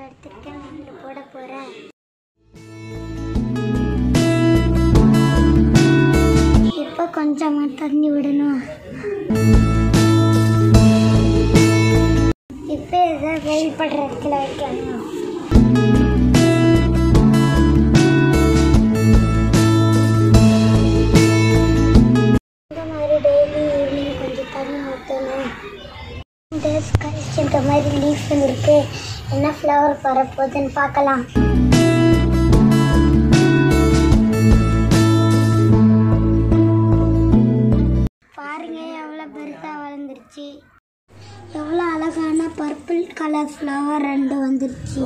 எடுத்துருக்கேன், இதில் போட போகிறேன். இப்போ கொஞ்சமாக தண்ணி விடணும். இப்போ இதை வெயில் படுற இடத்துல வைக்கணும். இந்த மாதிரி டெய்லி ஈவினிங் கொஞ்சம் தண்ணி ஊற்றணும். இந்த மாதிரி லீஃப் இருக்கு, என்ன ஃப்ளவர் வரப்போகுதுன்னு பார்க்கலாம். பாருங்க எவ்வளோ பெருசாக வளர்ந்துருச்சு. எவ்வளோ அழகான பர்பிள் கலர் ஃப்ளவர் ரெண்டு வந்துருச்சு.